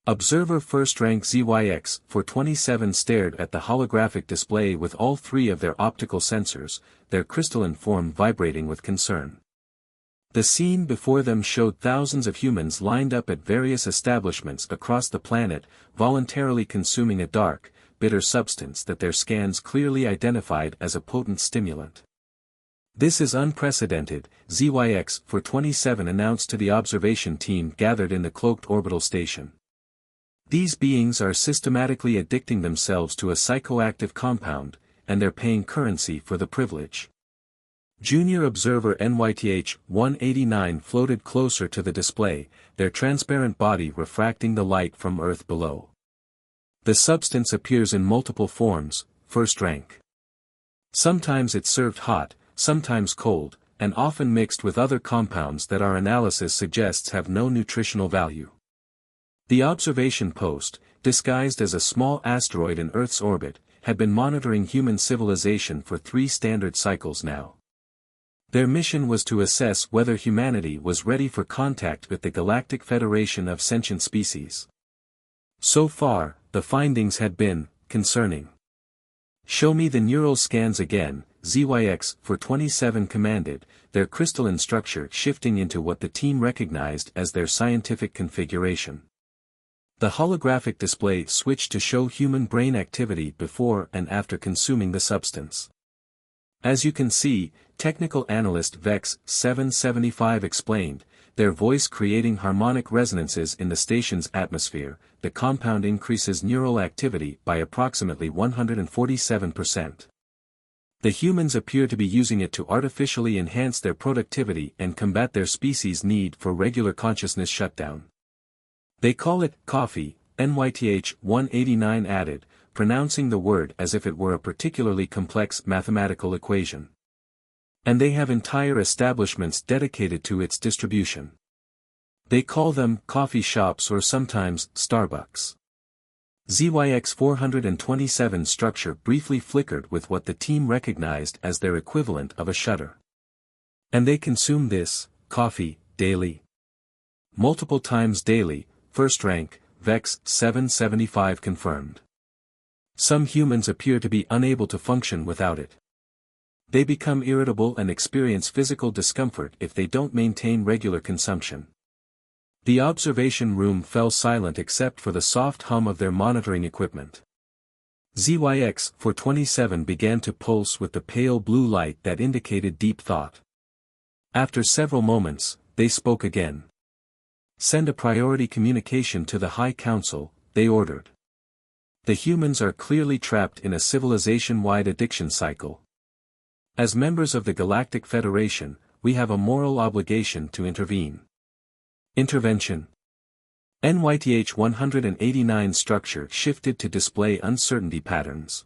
Observer First Rank ZYX-427 stared at the holographic display with all three of their optical sensors, their crystalline form vibrating with concern. The scene before them showed thousands of humans lined up at various establishments across the planet, voluntarily consuming a dark, bitter substance that their scans clearly identified as a potent stimulant. "This is unprecedented," ZYX-427 announced to the observation team gathered in the cloaked orbital station. "These beings are systematically addicting themselves to a psychoactive compound, and they're paying currency for the privilege." Junior observer NYTH-189 floated closer to the display, their transparent body refracting the light from Earth below. "The substance appears in multiple forms, first rank. Sometimes it's served hot, sometimes cold, and often mixed with other compounds that our analysis suggests have no nutritional value." The observation post, disguised as a small asteroid in Earth's orbit, had been monitoring human civilization for 3 standard cycles now. Their mission was to assess whether humanity was ready for contact with the Galactic Federation of Sentient Species. So far, the findings had been concerning. "Show me the neural scans again," ZYX-427 commanded, their crystalline structure shifting into what the team recognized as their scientific configuration. The holographic display switched to show human brain activity before and after consuming the substance. "As you can see," technical analyst VEX-775 explained, their voice creating harmonic resonances in the station's atmosphere, "the compound increases neural activity by approximately 147%. The humans appear to be using it to artificially enhance their productivity and combat their species' need for regular consciousness shutdown. They call it coffee," NYTH-189 added, pronouncing the word as if it were a particularly complex mathematical equation. "And they have entire establishments dedicated to its distribution. They call them coffee shops or sometimes Starbucks." ZYX-427's structure briefly flickered with what the team recognized as their equivalent of a shutter. "And they consume this coffee daily?" "Multiple times daily," first rank, VEX-775 confirmed. "Some humans appear to be unable to function without it. They become irritable and experience physical discomfort if they don't maintain regular consumption." The observation room fell silent except for the soft hum of their monitoring equipment. ZYX-427 began to pulse with the pale blue light that indicated deep thought. After several moments, they spoke again. "Send a priority communication to the High Council," they ordered. "The humans are clearly trapped in a civilization-wide addiction cycle. As members of the Galactic Federation, we have a moral obligation to intervene." Intervention. NYTH-189 structure shifted to display uncertainty patterns.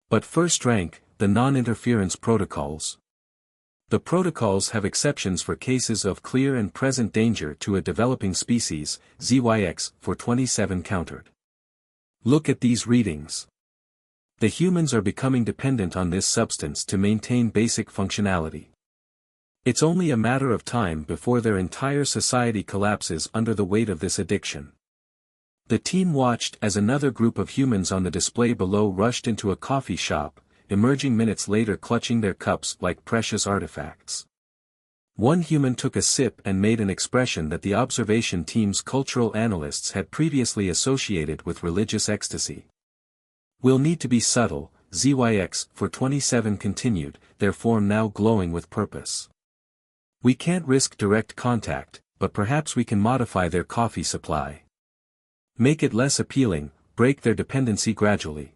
"But first rank, the non-interference protocols. The protocols have exceptions for cases of clear and present danger to a developing species," ZYX-427 countered. "Look at these readings. The humans are becoming dependent on this substance to maintain basic functionality. It's only a matter of time before their entire society collapses under the weight of this addiction." The team watched as another group of humans on the display below rushed into a coffee shop, emerging minutes later clutching their cups like precious artifacts. One human took a sip and made an expression that the observation team's cultural analysts had previously associated with religious ecstasy. "We'll need to be subtle," ZYX-427 continued, their form now glowing with purpose. "We can't risk direct contact, but perhaps we can modify their coffee supply. Make it less appealing, break their dependency gradually.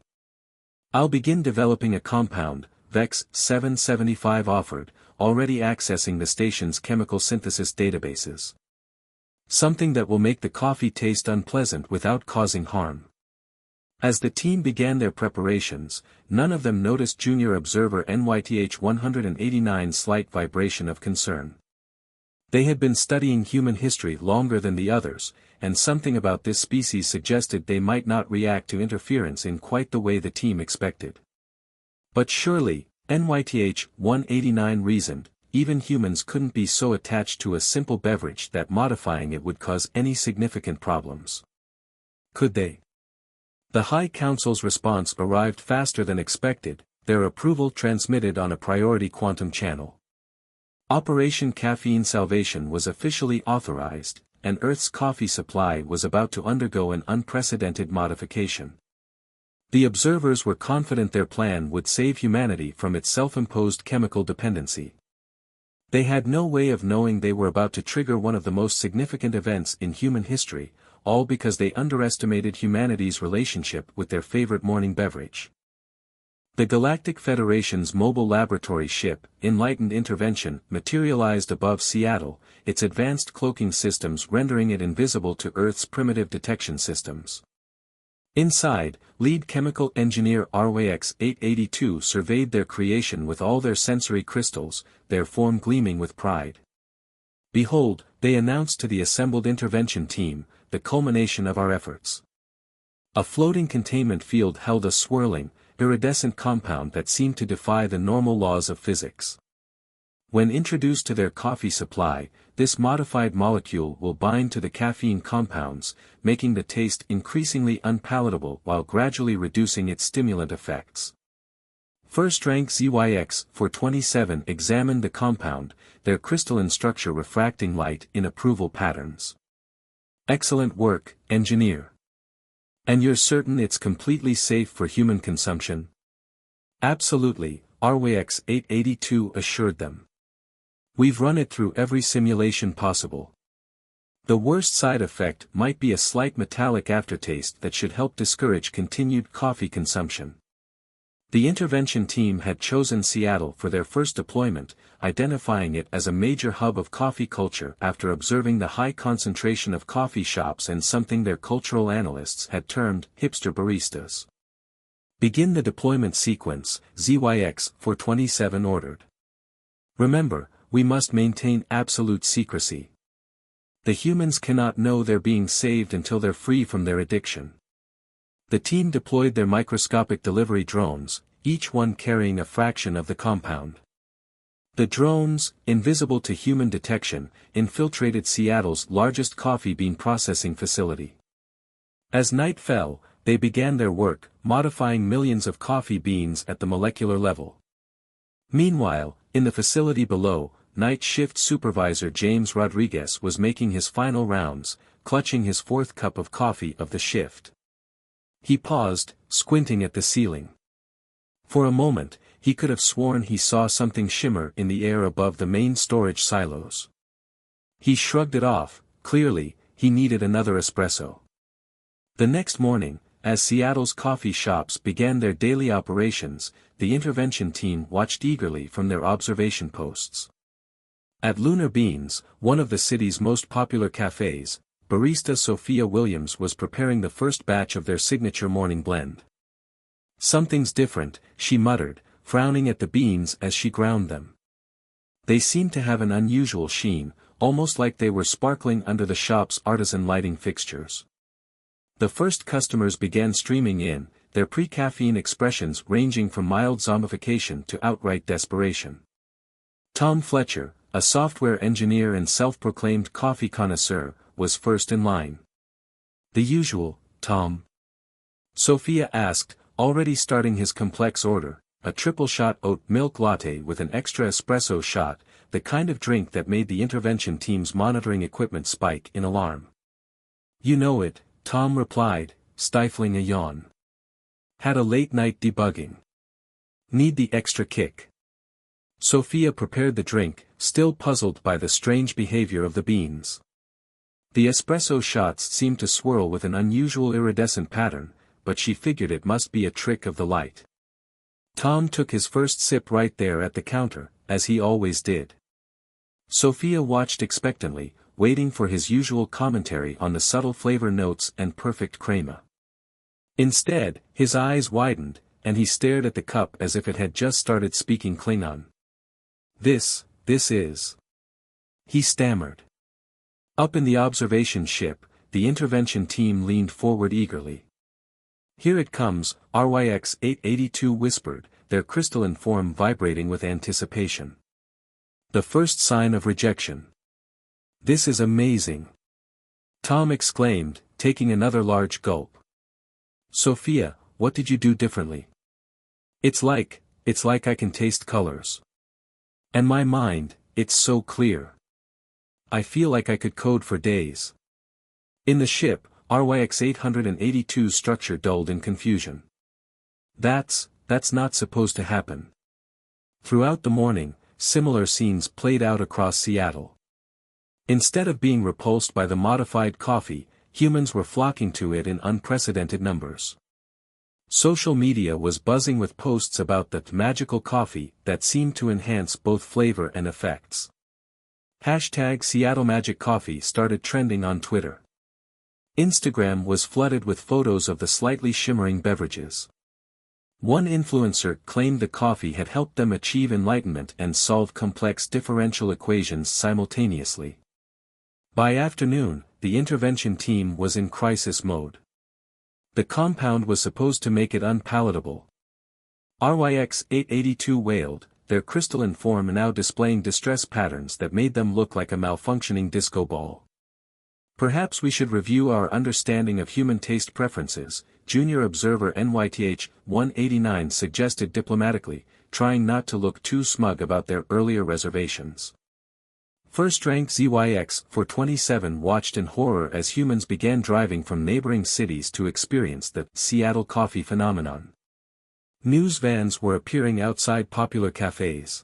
I'll begin developing a compound," VEX-775 offered, already accessing the station's chemical synthesis databases. "Something that will make the coffee taste unpleasant without causing harm." As the team began their preparations, none of them noticed junior observer NYTH-189's slight vibration of concern. They had been studying human history longer than the others, and something about this species suggested they might not react to interference in quite the way the team expected. "But surely," NYTH-189 reasoned, "even humans couldn't be so attached to a simple beverage that modifying it would cause any significant problems." Could they? The High Council's response arrived faster than expected, their approval transmitted on a priority quantum channel. Operation Caffeine Salvation was officially authorized, and Earth's coffee supply was about to undergo an unprecedented modification. The observers were confident their plan would save humanity from its self-imposed chemical dependency. They had no way of knowing they were about to trigger one of the most significant events in human history, all because they underestimated humanity's relationship with their favorite morning beverage. The Galactic Federation's mobile laboratory ship, Enlightened Intervention, materialized above Seattle, its advanced cloaking systems rendering it invisible to Earth's primitive detection systems. Inside, lead chemical engineer RYX-882 surveyed their creation with all their sensory crystals, their form gleaming with pride. "Behold," they announced to the assembled intervention team, "the culmination of our efforts." A floating containment field held a swirling, iridescent compound that seemed to defy the normal laws of physics. When introduced to their coffee supply, this modified molecule will bind to the caffeine compounds, making the taste increasingly unpalatable while gradually reducing its stimulant effects. First-rank ZYX-427 examined the compound, their crystalline structure refracting light in approval patterns. "Excellent work, engineer. And you're certain it's completely safe for human consumption?" "Absolutely," RYX-882 assured them. "We've run it through every simulation possible. The worst side effect might be a slight metallic aftertaste that should help discourage continued coffee consumption." The intervention team had chosen Seattle for their first deployment, identifying it as a major hub of coffee culture after observing the high concentration of coffee shops and something their cultural analysts had termed hipster baristas. "Begin the deployment sequence," ZYX-427 ordered. "Remember, we must maintain absolute secrecy. The humans cannot know they're being saved until they're free from their addiction." The team deployed their microscopic delivery drones, each one carrying a fraction of the compound. The drones, invisible to human detection, infiltrated Seattle's largest coffee bean processing facility. As night fell, they began their work, modifying millions of coffee beans at the molecular level. Meanwhile, in the facility below, Night Shift Supervisor James Rodriguez was making his final rounds, clutching his fourth cup of coffee of the shift. He paused, squinting at the ceiling. For a moment, he could have sworn he saw something shimmer in the air above the main storage silos. He shrugged it off, clearly, he needed another espresso. The next morning, as Seattle's coffee shops began their daily operations, the intervention team watched eagerly from their observation posts. At Lunar Beans, one of the city's most popular cafes, barista Sophia Williams was preparing the first batch of their signature morning blend. "Something's different," she muttered, frowning at the beans as she ground them. They seemed to have an unusual sheen, almost like they were sparkling under the shop's artisan lighting fixtures. The first customers began streaming in, their pre-caffeine expressions ranging from mild zombification to outright desperation. Tom Fletcher, a software engineer and self-proclaimed coffee connoisseur, was first in line. "The usual, Tom?" Sophia asked, already starting his complex order, a triple-shot oat milk latte with an extra espresso shot, the kind of drink that made the intervention team's monitoring equipment spike in alarm. "You know it," Tom replied, stifling a yawn. "Had a late night debugging. Need the extra kick." Sophia prepared the drink, still puzzled by the strange behavior of the beans. The espresso shots seemed to swirl with an unusual iridescent pattern, but she figured it must be a trick of the light. Tom took his first sip right there at the counter, as he always did. Sophia watched expectantly, waiting for his usual commentary on the subtle flavor notes and perfect crema. Instead, his eyes widened, and he stared at the cup as if it had just started speaking Klingon. This is... he stammered. Up in the observation ship, the intervention team leaned forward eagerly. "Here it comes," RYX-882 whispered, their crystalline form vibrating with anticipation. "The first sign of rejection. This is amazing." Tom exclaimed, taking another large gulp. Sophia, what did you do differently? It's like I can taste colors. And my mind, it's so clear. I feel like I could code for days. In the ship, RYX 882's structure dulled in confusion. That's not supposed to happen. Throughout the morning, similar scenes played out across Seattle. Instead of being repulsed by the modified coffee, humans were flocking to it in unprecedented numbers. Social media was buzzing with posts about the magical coffee that seemed to enhance both flavor and effects. Hashtag Seattle Magic Coffee started trending on Twitter. Instagram was flooded with photos of the slightly shimmering beverages. One influencer claimed the coffee had helped them achieve enlightenment and solve complex differential equations simultaneously. By afternoon, the intervention team was in crisis mode. The compound was supposed to make it unpalatable. RYX 882 wailed, their crystalline form now displaying distress patterns that made them look like a malfunctioning disco ball. Perhaps we should review our understanding of human taste preferences, Junior Observer NYTH 189 suggested diplomatically, trying not to look too smug about their earlier reservations. First Rank ZYX 427 watched in horror as humans began driving from neighboring cities to experience the Seattle coffee phenomenon. News vans were appearing outside popular cafes.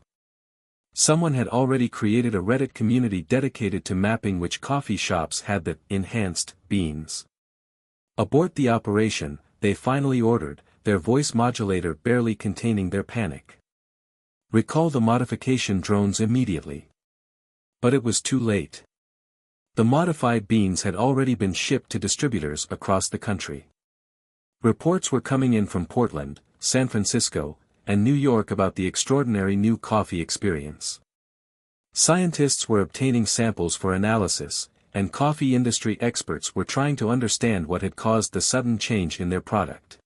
Someone had already created a Reddit community dedicated to mapping which coffee shops had the enhanced beans. Abort the operation, they finally ordered, their voice modulator barely containing their panic. Recall the modification drones immediately. But it was too late. The modified beans had already been shipped to distributors across the country. Reports were coming in from Portland, San Francisco, and New York about the extraordinary new coffee experience. Scientists were obtaining samples for analysis, and coffee industry experts were trying to understand what had caused the sudden change in their product.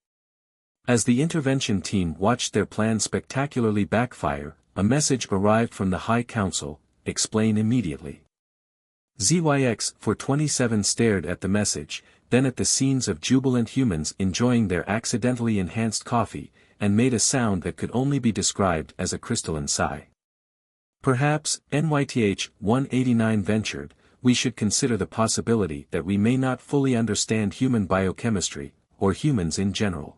As the intervention team watched their plan spectacularly backfire, a message arrived from the High Council: explain immediately. ZYX 427 stared at the message, then at the scenes of jubilant humans enjoying their accidentally enhanced coffee, and made a sound that could only be described as a crystalline sigh. Perhaps, NYTH 189 ventured, we should consider the possibility that we may not fully understand human biochemistry, or humans in general.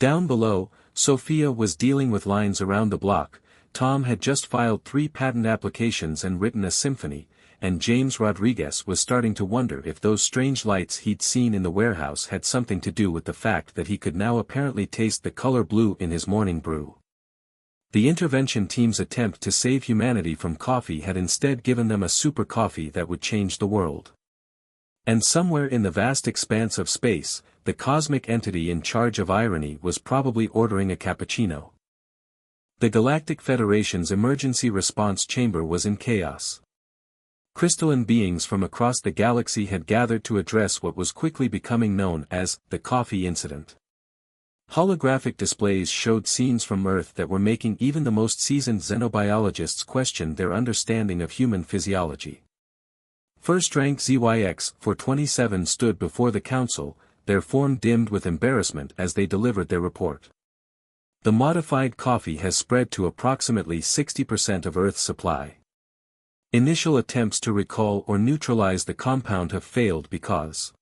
Down below, Sophia was dealing with lines around the block. Tom had just filed 3 patent applications and written a symphony, and James Rodriguez was starting to wonder if those strange lights he'd seen in the warehouse had something to do with the fact that he could now apparently taste the color blue in his morning brew. The intervention team's attempt to save humanity from coffee had instead given them a super coffee that would change the world. And somewhere in the vast expanse of space, the cosmic entity in charge of irony was probably ordering a cappuccino. The Galactic Federation's emergency response chamber was in chaos. Crystalline beings from across the galaxy had gathered to address what was quickly becoming known as the coffee incident. Holographic displays showed scenes from Earth that were making even the most seasoned xenobiologists question their understanding of human physiology. First Rank ZYX 427 stood before the council, their form dimmed with embarrassment as they delivered their report. The modified coffee has spread to approximately 60% of Earth's supply. Initial attempts to recall or neutralize the compound have failed because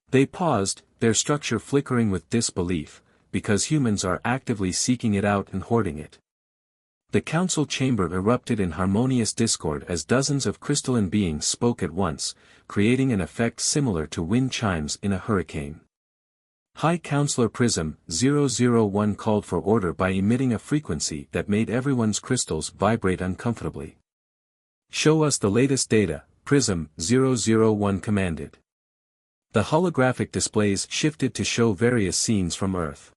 they paused, their structure flickering with disbelief, because humans are actively seeking it out and hoarding it. The council chamber erupted in harmonious discord as dozens of crystalline beings spoke at once, creating an effect similar to wind chimes in a hurricane. High Counselor Prism 001 called for order by emitting a frequency that made everyone's crystals vibrate uncomfortably. Show us the latest data, Prism 001 commanded. The holographic displays shifted to show various scenes from Earth.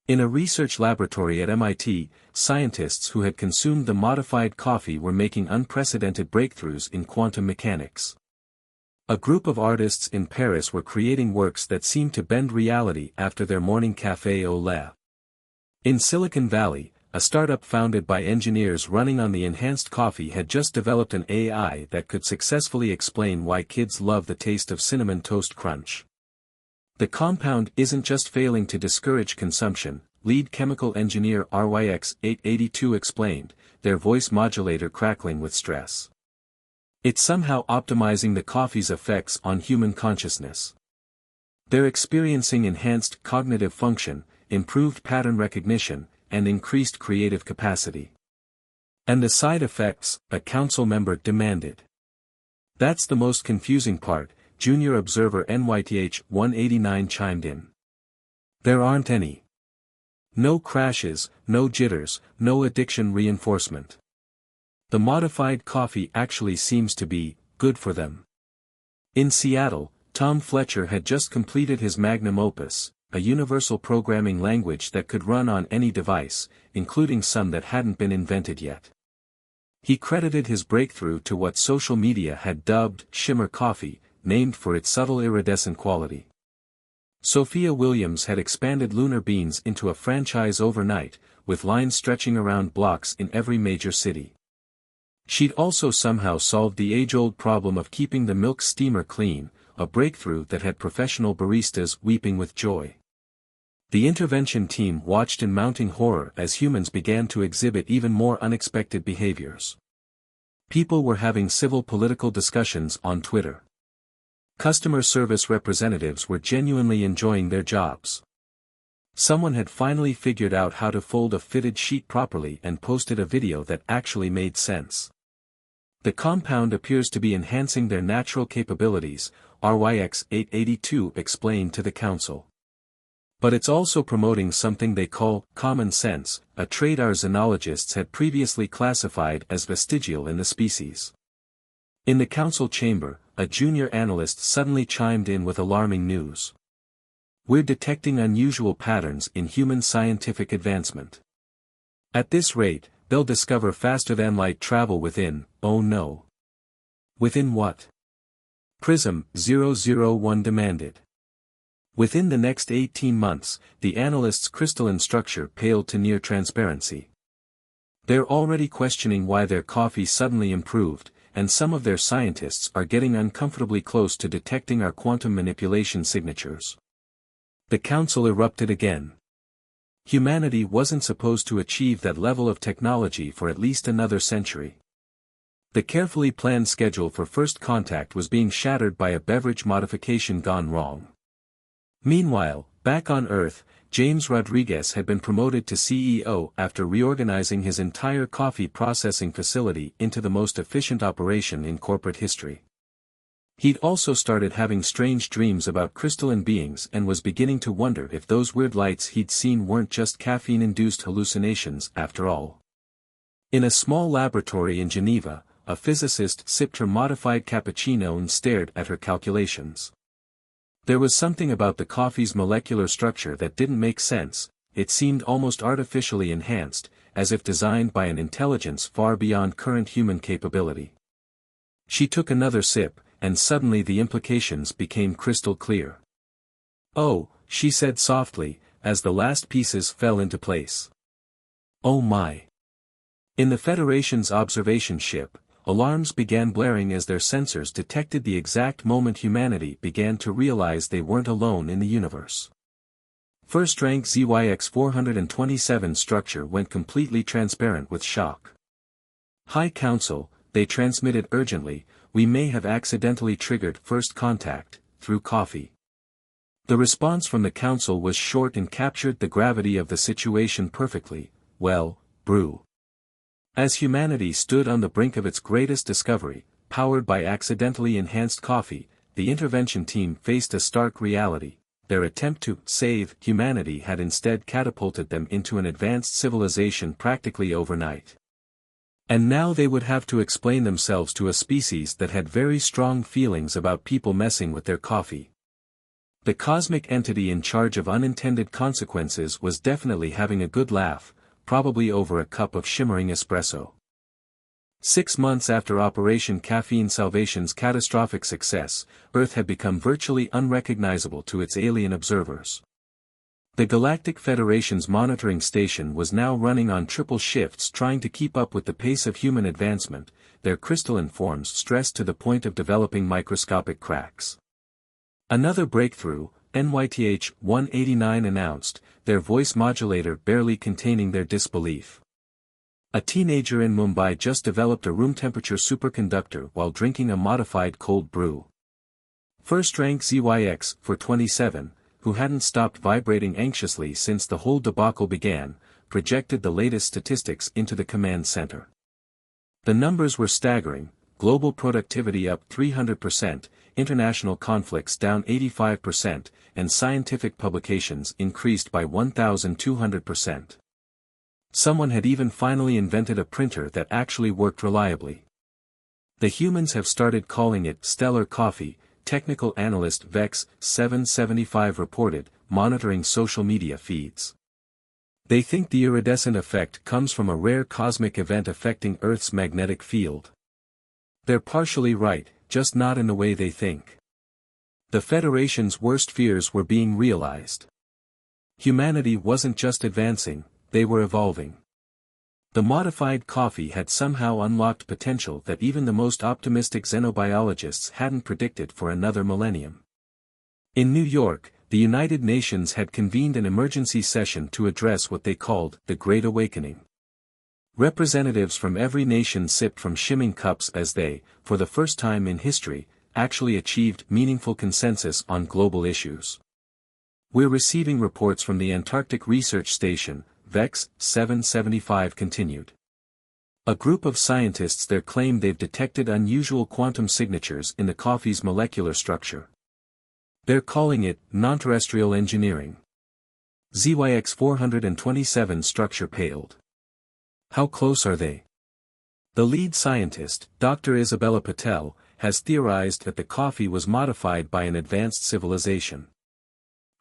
In a research laboratory at MIT, scientists who had consumed the modified coffee were making unprecedented breakthroughs in quantum mechanics. A group of artists in Paris were creating works that seemed to bend reality after their morning café au lait. In Silicon Valley, a startup founded by engineers running on the enhanced coffee had just developed an AI that could successfully explain why kids love the taste of Cinnamon Toast Crunch. The compound isn't just failing to discourage consumption, lead chemical engineer RYX882 explained, their voice modulator crackling with stress. It's somehow optimizing the coffee's effects on human consciousness. They're experiencing enhanced cognitive function, improved pattern recognition, and increased creative capacity. And the side effects, a council member demanded. That's the most confusing part, junior observer NYTH189 chimed in. There aren't any. No crashes, no jitters, no addiction reinforcement. The modified coffee actually seems to be good for them. In Seattle, Tom Fletcher had just completed his magnum opus, a universal programming language that could run on any device, including some that hadn't been invented yet. He credited his breakthrough to what social media had dubbed shimmer coffee, named for its subtle iridescent quality. Sophia Williams had expanded Lunar Beans into a franchise overnight, with lines stretching around blocks in every major city. She'd also somehow solved the age-old problem of keeping the milk steamer clean, a breakthrough that had professional baristas weeping with joy. The intervention team watched in mounting horror as humans began to exhibit even more unexpected behaviors. People were having civil political discussions on Twitter. Customer service representatives were genuinely enjoying their jobs. Someone had finally figured out how to fold a fitted sheet properly and posted a video that actually made sense. The compound appears to be enhancing their natural capabilities, RYX882 explained to the council. But it's also promoting something they call common sense, a trait our xenologists had previously classified as vestigial in the species. In the council chamber, a junior analyst suddenly chimed in with alarming news. We're detecting unusual patterns in human scientific advancement. At this rate, they'll discover faster-than-light travel within, oh no. Within what? Prism 001 demanded. Within the next 18 months, the analyst's crystalline structure paled to near transparency. They're already questioning why their coffee suddenly improved, and some of their scientists are getting uncomfortably close to detecting our quantum manipulation signatures. The council erupted again. Humanity wasn't supposed to achieve that level of technology for at least another century. The carefully planned schedule for first contact was being shattered by a beverage modification gone wrong. Meanwhile, back on Earth, James Rodriguez had been promoted to CEO after reorganizing his entire coffee processing facility into the most efficient operation in corporate history. He'd also started having strange dreams about crystalline beings and was beginning to wonder if those weird lights he'd seen weren't just caffeine-induced hallucinations after all. In a small laboratory in Geneva, a physicist sipped her modified cappuccino and stared at her calculations. There was something about the coffee's molecular structure that didn't make sense. It seemed almost artificially enhanced, as if designed by an intelligence far beyond current human capability. She took another sip, and suddenly the implications became crystal clear. Oh, she said softly, as the last pieces fell into place. Oh my. In the Federation's observation ship, alarms began blaring as their sensors detected the exact moment humanity began to realize they weren't alone in the universe. First-rank ZYX427 structure went completely transparent with shock. High Council, they transmitted urgently, we may have accidentally triggered first contact, through coffee. The response from the Council was short and captured the gravity of the situation perfectly, well, brew. As humanity stood on the brink of its greatest discovery, powered by accidentally enhanced coffee, the intervention team faced a stark reality. Their attempt to save humanity had instead catapulted them into an advanced civilization practically overnight. And now they would have to explain themselves to a species that had very strong feelings about people messing with their coffee. The cosmic entity in charge of unintended consequences was definitely having a good laugh, probably over a cup of shimmering espresso. 6 months after Operation Caffeine Salvation's catastrophic success, Earth had become virtually unrecognizable to its alien observers. The Galactic Federation's monitoring station was now running on triple shifts trying to keep up with the pace of human advancement, their crystalline forms stressed to the point of developing microscopic cracks. Another breakthrough, NYTH-189 announced, their voice modulator barely containing their disbelief. A teenager in Mumbai just developed a room-temperature superconductor while drinking a modified cold brew. First rank ZYX for 27, who hadn't stopped vibrating anxiously since the whole debacle began, projected the latest statistics into the command center. The numbers were staggering: global productivity up 300%, international conflicts down 85%, and scientific publications increased by 1,200%. Someone had even finally invented a printer that actually worked reliably. The humans have started calling it stellar coffee, technical analyst Vex 775 reported, monitoring social media feeds. They think the iridescent effect comes from a rare cosmic event affecting Earth's magnetic field. They're partially right, just not in the way they think. The Federation's worst fears were being realized. Humanity wasn't just advancing, they were evolving. The modified coffee had somehow unlocked potential that even the most optimistic xenobiologists hadn't predicted for another millennium. In New York, the United Nations had convened an emergency session to address what they called the Great Awakening. Representatives from every nation sipped from shimming cups as they, for the first time in history, actually achieved meaningful consensus on global issues. We're receiving reports from the Antarctic Research Station, Vex 775 continued. A group of scientists there claim they've detected unusual quantum signatures in the coffee's molecular structure. They're calling it non-terrestrial engineering. ZYX 427 structure paled. How close are they? The lead scientist, Dr. Isabella Patel, has theorized that the coffee was modified by an advanced civilization.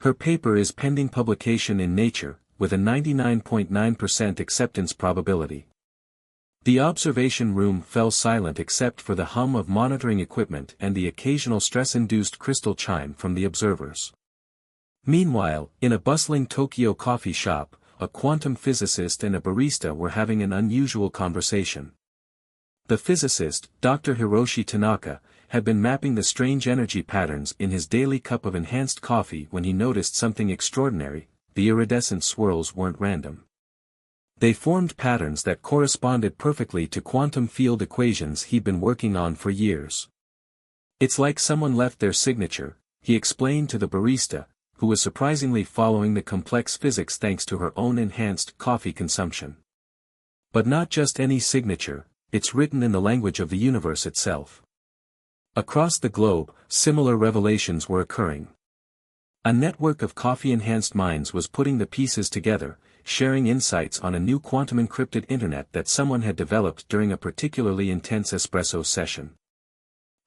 Her paper is pending publication in Nature, with a 99.9% acceptance probability. The observation room fell silent except for the hum of monitoring equipment and the occasional stress-induced crystal chime from the observers. Meanwhile, in a bustling Tokyo coffee shop, a quantum physicist and a barista were having an unusual conversation. The physicist, Dr. Hiroshi Tanaka, had been mapping the strange energy patterns in his daily cup of enhanced coffee when he noticed something extraordinary: the iridescent swirls weren't random. They formed patterns that corresponded perfectly to quantum field equations he'd been working on for years. It's like someone left their signature, he explained to the barista, who was surprisingly following the complex physics thanks to her own enhanced coffee consumption. But not just any signature, it's written in the language of the universe itself. Across the globe, similar revelations were occurring. A network of coffee-enhanced minds was putting the pieces together, sharing insights on a new quantum-encrypted internet that someone had developed during a particularly intense espresso session.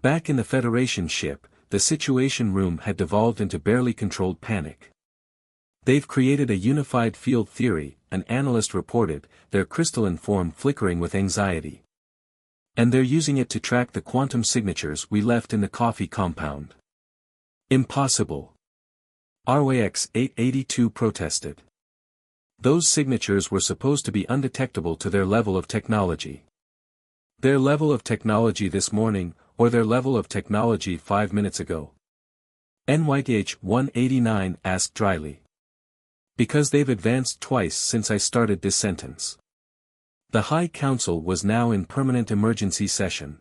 Back in the Federation ship, the Situation Room had devolved into barely controlled panic. They've created a unified field theory, an analyst reported, their crystalline form flickering with anxiety. And they're using it to track the quantum signatures we left in the coffee compound. Impossible. RYX 882 protested. Those signatures were supposed to be undetectable to their level of technology. Their level of technology this morning, or their level of technology 5 minutes ago? NYTH 189 asked dryly. Because they've advanced twice since I started this sentence. The High Council was now in permanent emergency session.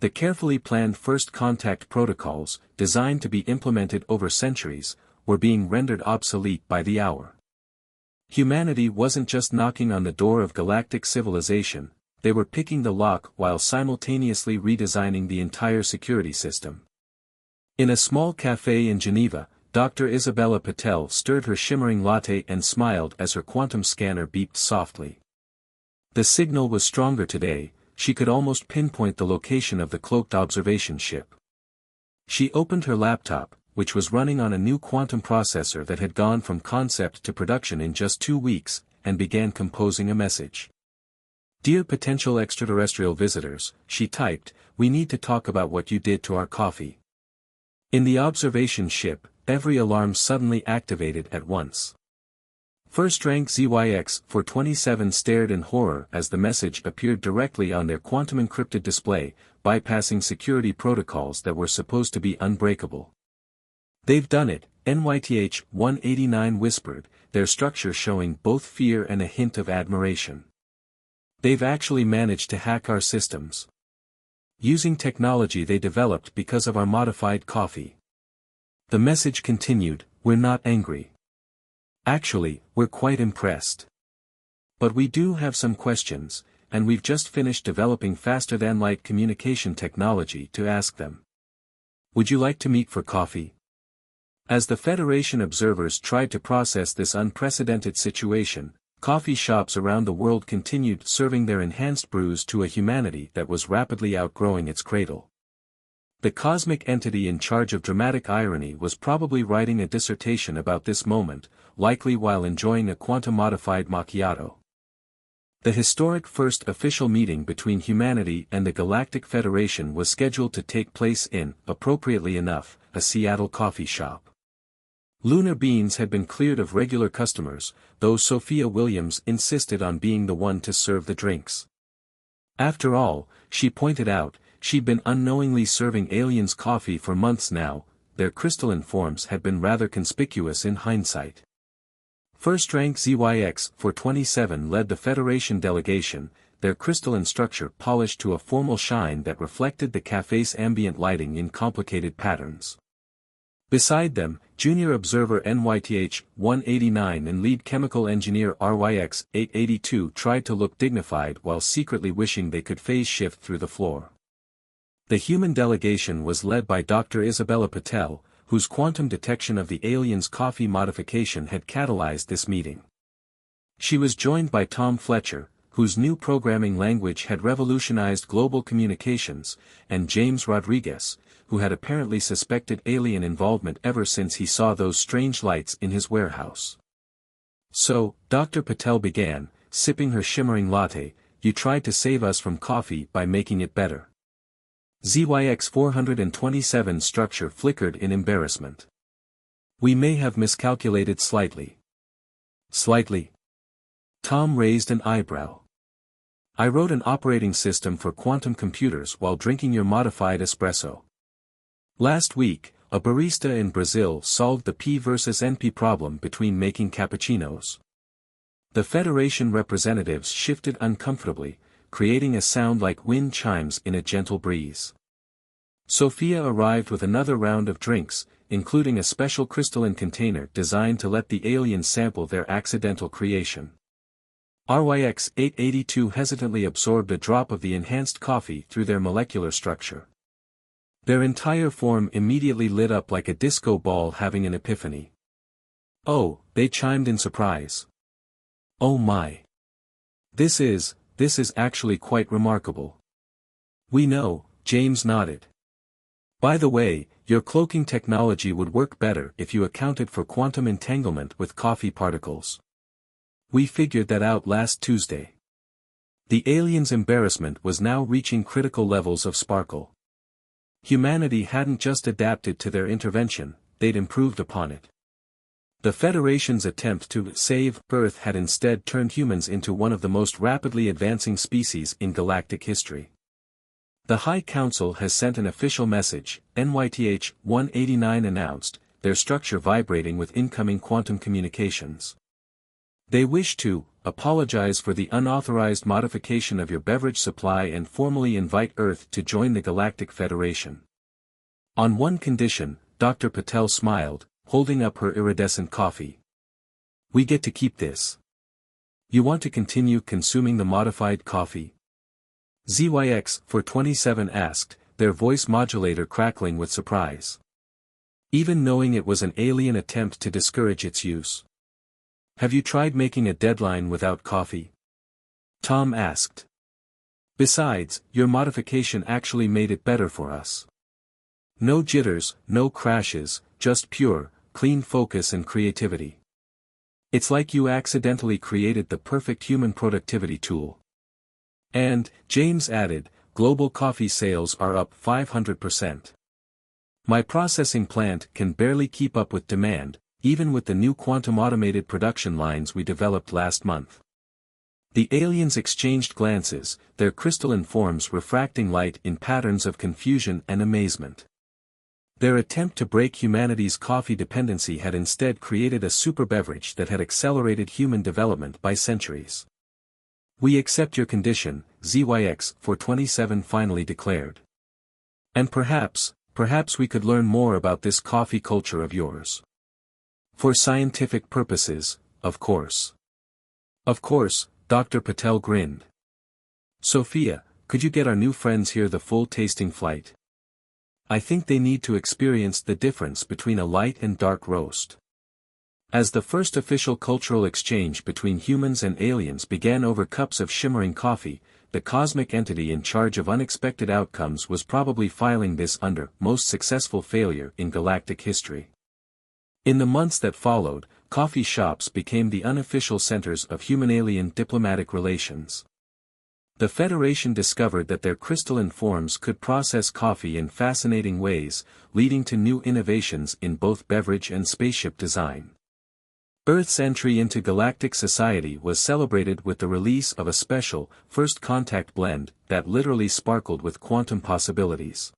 The carefully planned first contact protocols, designed to be implemented over centuries, were being rendered obsolete by the hour. Humanity wasn't just knocking on the door of galactic civilization, they were picking the lock while simultaneously redesigning the entire security system. In a small cafe in Geneva, Dr. Isabella Patel stirred her shimmering latte and smiled as her quantum scanner beeped softly. The signal was stronger today, she could almost pinpoint the location of the cloaked observation ship. She opened her laptop, which was running on a new quantum processor that had gone from concept to production in just 2 weeks, and began composing a message. Dear potential extraterrestrial visitors, she typed, we need to talk about what you did to our coffee. In the observation ship, every alarm suddenly activated at once. First rank ZYX for 27 stared in horror as the message appeared directly on their quantum-encrypted display, bypassing security protocols that were supposed to be unbreakable. "They've done it," NYTH 189 whispered, their structure showing both fear and a hint of admiration. "They've actually managed to hack our systems. Using technology they developed because of our modified coffee." The message continued, "We're not angry. Actually, we're quite impressed. But we do have some questions, and we've just finished developing faster-than-light communication technology to ask them. Would you like to meet for coffee?" As the Federation observers tried to process this unprecedented situation, coffee shops around the world continued serving their enhanced brews to a humanity that was rapidly outgrowing its cradle. The cosmic entity in charge of dramatic irony was probably writing a dissertation about this moment, likely while enjoying a quantum-modified macchiato. The historic first official meeting between humanity and the Galactic Federation was scheduled to take place in, appropriately enough, a Seattle coffee shop. Lunar beans had been cleared of regular customers, though Sophia Williams insisted on being the one to serve the drinks. After all, she pointed out, she'd been unknowingly serving aliens coffee for months now. Their crystalline forms had been rather conspicuous in hindsight. First rank ZYX for 27 led the Federation delegation, their crystalline structure polished to a formal shine that reflected the cafe's ambient lighting in complicated patterns. Beside them, junior observer NYTH 189 and lead chemical engineer RYX 882 tried to look dignified while secretly wishing they could phase shift through the floor. The human delegation was led by Dr. Isabella Patel, whose quantum detection of the aliens' coffee modification had catalyzed this meeting. She was joined by Tom Fletcher, whose new programming language had revolutionized global communications, and James Rodriguez, who had apparently suspected alien involvement ever since he saw those strange lights in his warehouse. "So," Dr. Patel began, sipping her shimmering latte, "you tried to save us from coffee by making it better." ZYX 427 structure flickered in embarrassment. "We may have miscalculated slightly." "Slightly?" Tom raised an eyebrow. "I wrote an operating system for quantum computers while drinking your modified espresso. Last week, a barista in Brazil solved the P versus NP problem between making cappuccinos." The Federation representatives shifted uncomfortably, creating a sound like wind chimes in a gentle breeze. Sophia arrived with another round of drinks, including a special crystalline container designed to let the aliens sample their accidental creation. RYX 882 hesitantly absorbed a drop of the enhanced coffee through their molecular structure. Their entire form immediately lit up like a disco ball having an epiphany. "Oh," they chimed in surprise. "Oh my! This is actually quite remarkable." "We know," James nodded. "By the way, your cloaking technology would work better if you accounted for quantum entanglement with coffee particles. We figured that out last Tuesday." The aliens' embarrassment was now reaching critical levels of sparkle. Humanity hadn't just adapted to their intervention, they'd improved upon it. The Federation's attempt to save Earth had instead turned humans into one of the most rapidly advancing species in galactic history. The High Council has sent an official message, NYTH 189 announced, their structure vibrating with incoming quantum communications. "They wish to apologize for the unauthorized modification of your beverage supply and formally invite Earth to join the Galactic Federation. On one condition," Dr. Patel smiled, holding up her iridescent coffee. "We get to keep this. You want to continue consuming the modified coffee?" ZYX 427 asked, their voice modulator crackling with surprise. "Even knowing it was an alien attempt to discourage its use. Have you tried making a deadline without coffee?" Tom asked. "Besides, your modification actually made it better for us. No jitters, no crashes, just pure, clean focus and creativity. It's like you accidentally created the perfect human productivity tool." And, James added, "global coffee sales are up 500%. My processing plant can barely keep up with demand, even with the new quantum automated production lines we developed last month. The aliens exchanged glances, their crystalline forms refracting light in patterns of confusion and amazement. Their attempt to break humanity's coffee dependency had instead created a super beverage that had accelerated human development by centuries. "We accept your condition," ZYX-427 finally declared. "And perhaps we could learn more about this coffee culture of yours. For scientific purposes, of course." "Of course," Dr. Patel grinned. "Sophia, could you get our new friends here the full tasting flight? I think they need to experience the difference between a light and dark roast." As the first official cultural exchange between humans and aliens began over cups of shimmering coffee, the cosmic entity in charge of unexpected outcomes was probably filing this under most successful failure in galactic history. In the months that followed, coffee shops became the unofficial centers of human-alien diplomatic relations. The Federation discovered that their crystalline forms could process coffee in fascinating ways, leading to new innovations in both beverage and spaceship design. Earth's entry into galactic society was celebrated with the release of a special, first contact blend, that literally sparkled with quantum possibilities.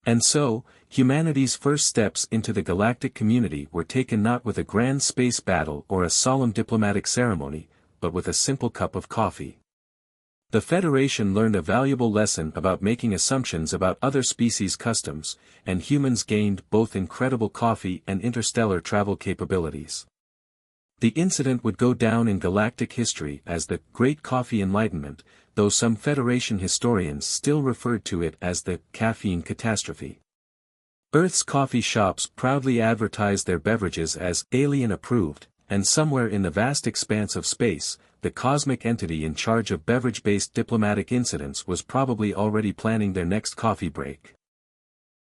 And so, humanity's first steps into the galactic community were taken not with a grand space battle or a solemn diplomatic ceremony, but with a simple cup of coffee. The Federation learned a valuable lesson about making assumptions about other species' customs, and humans gained both incredible coffee and interstellar travel capabilities. The incident would go down in galactic history as the Great Coffee Enlightenment, though some Federation historians still referred to it as the caffeine catastrophe. Earth's coffee shops proudly advertised their beverages as alien-approved, and somewhere in the vast expanse of space, the cosmic entity in charge of beverage-based diplomatic incidents was probably already planning their next coffee break.